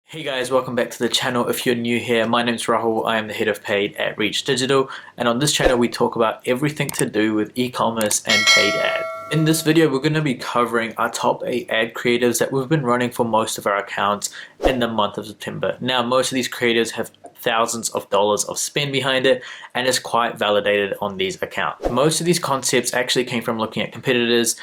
Hey guys, welcome back to the channel. If you're new here, my name's Rahul. I am the head of paid at Reach Digital, and on this channel we talk about everything to do with e-commerce and paid ads. In this video, we're going to be covering our top 8 ad creatives that we've been running for most of our accounts in the month of September. Now, most of these creatives have thousands of dollars of spend behind it and is quite validated on these accounts. Most of these concepts actually came from looking at competitors,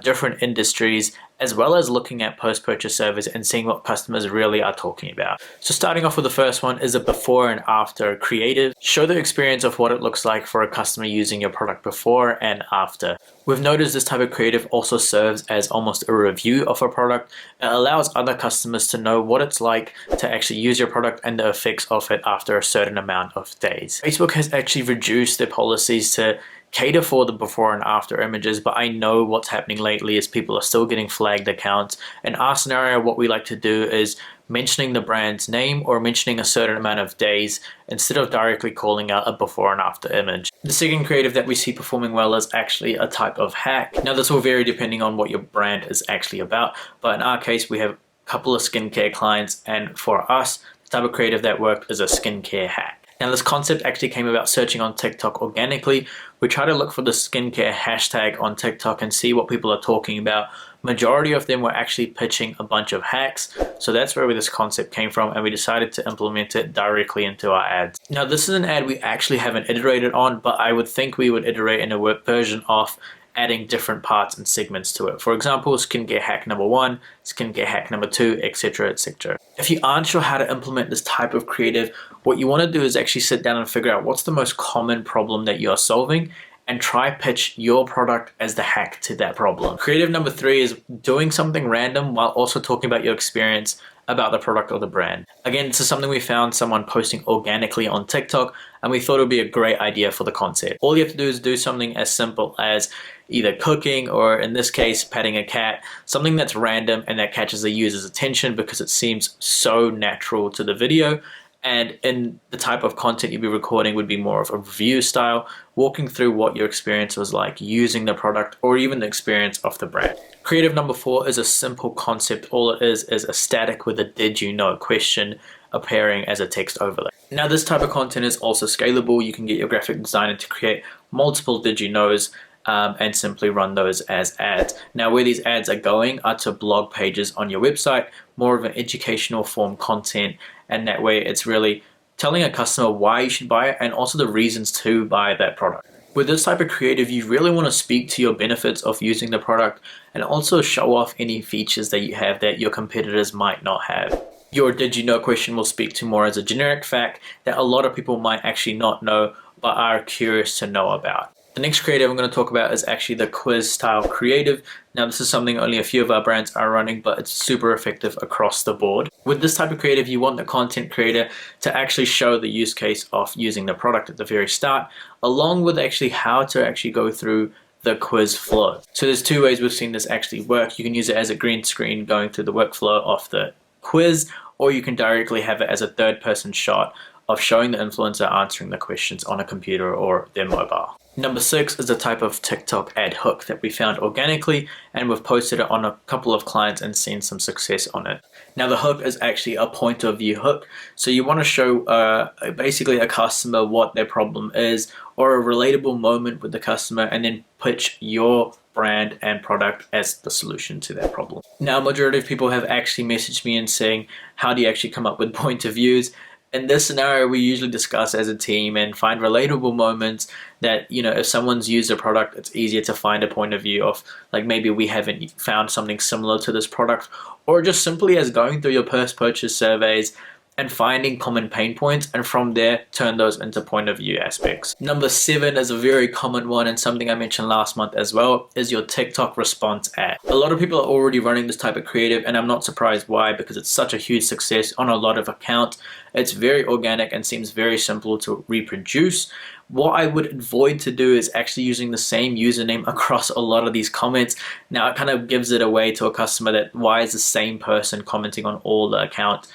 different industries, as well as looking at post-purchase surveys and seeing what customers really are talking about. So starting off with the first one is a before and after creative. Show the experience of what it looks like for a customer using your product before and after. We've noticed this type of creative also serves as almost a review of a product. It allows other customers to know what it's like to actually use your product and the effects of it after a certain amount of days. Facebook has actually reduced their policies to cater for the before and after images, but I know what's happening lately is people are still getting flagged accounts. In our scenario, what we like to do is mentioning the brand's name or mentioning a certain amount of days instead of directly calling out a before and after image. The second creative that we see performing well is actually a type of hack. Now this will vary depending on what your brand is actually about, but in our case we have a couple of skincare clients, and for us the type of creative that worked is a skincare hack. Now this concept actually came about searching on TikTok organically. We try to look for the skincare hashtag on TikTok and see what people are talking about. Majority of them were actually pitching a bunch of hacks. So that's where this concept came from, and we decided to implement it directly into our ads. Now this is an ad we actually haven't iterated on, but I would think we would iterate in a web version of adding different parts and segments to it. For example, skincare hack number 1, skincare hack number 2, etc, etc. If you aren't sure how to implement this type of creative, what you want to do is actually sit down and figure out what's the most common problem that you're solving and try pitch your product as the hack to that problem. Creative number 3 is doing something random while also talking about your experience about the product or the brand. Again, this is something we found someone posting organically on TikTok, and we thought it would be a great idea for the concept. All you have to do is do something as simple as either cooking, or in this case, petting a cat, something that's random and that catches the user's attention because it seems so natural to the video. And in the type of content you'd be recording would be more of a review style, walking through what your experience was like using the product or even the experience of the brand. Creative number 4 is a simple concept. All it is a static with a did you know question appearing as a text overlay. Now this type of content is also scalable. You can get your graphic designer to create multiple did you knows and simply run those as ads. Now where these ads are going are to blog pages on your website, more of an educational form content, and that way it's really telling a customer why you should buy it and also the reasons to buy that product. With this type of creative, you really want to speak to your benefits of using the product and also show off any features that you have that your competitors might not have. Your did you know question will speak to more as a generic fact that a lot of people might actually not know but are curious to know about. The next creative I'm going to talk about is actually the quiz style creative. Now this is something only a few of our brands are running, but it's super effective across the board. With this type of creative, you want the content creator to actually show the use case of using the product at the very start, along with actually how to actually go through the quiz flow. So there's 2 ways we've seen this actually work. You can use it as a green screen going through the workflow of the quiz, or you can directly have it as a third-person shot of showing the influencer answering the questions on a computer or their mobile. Number 6 is a type of TikTok ad hook that we found organically, and we've posted it on a couple of clients and seen some success on it. Now the hook is actually a point of view hook, so you want to show basically a customer what their problem is or a relatable moment with the customer, and then pitch your brand and product as the solution to that problem. Now majority of people have actually messaged me and saying, how do you actually come up with point of views? In this scenario, we usually discuss as a team and find relatable moments that, you know, if someone's used a product, it's easier to find a point of view of, like, maybe we haven't found something similar to this product, or just simply as going through your post-purchase surveys and finding common pain points, and from there turn those into point of view aspects. Number 7 is a very common one, and something I mentioned last month as well, is your TikTok response ad. A lot of people are already running this type of creative, and I'm not surprised why, because it's such a huge success on a lot of accounts. It's very organic and seems very simple to reproduce. What I would avoid to do is actually using the same username across a lot of these comments. Now it kind of gives it away to a customer that why is the same person commenting on all the account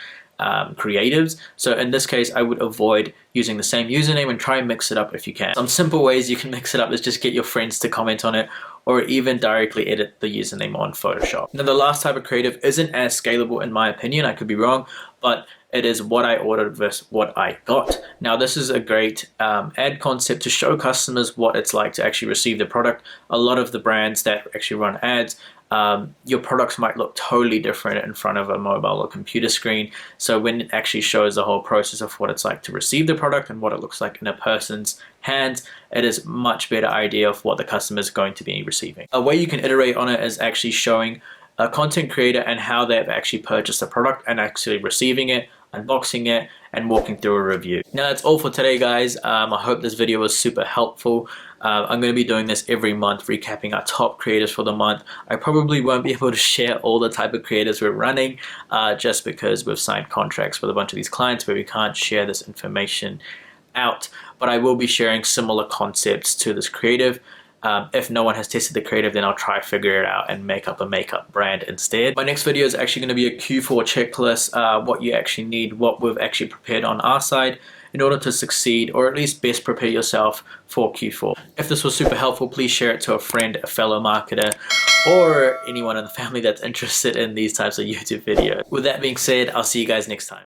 creatives. So in this case, I would avoid using the same username and try and mix it up if you can. Some simple ways you can mix it up is just get your friends to comment on it, or even directly edit the username on Photoshop. Now, the last type of creative isn't as scalable in my opinion. I could be wrong, but it is what I ordered versus what I got. Now, this is a great ad concept to show customers what it's like to actually receive the product. A lot of the brands that actually run ads, your products might look totally different in front of a mobile or computer screen. So when it actually shows the whole process of what it's like to receive the product and what it looks like in a person's hands, it is much better idea of what the customer is going to be receiving. A way you can iterate on it is actually showing a content creator and how they've actually purchased the product and actually receiving it, unboxing it, and walking through a review. Now, that's all for today, guys. I hope this video was super helpful. I'm going to be doing this every month, recapping our top creators for the month. I probably won't be able to share all the type of creators we're running just because we've signed contracts with a bunch of these clients where we can't share this information out, but I will be sharing similar concepts to this creative. If no one has tested the creative, then I'll try figure it out and make up a makeup brand instead. My next video is actually going to be a Q4 checklist, what you actually need, what we've actually prepared on our side in order to succeed, or at least best prepare yourself for Q4. If this was super helpful, please share it to a friend, a fellow marketer, or anyone in the family that's interested in these types of YouTube videos. With that being said, I'll see you guys next time.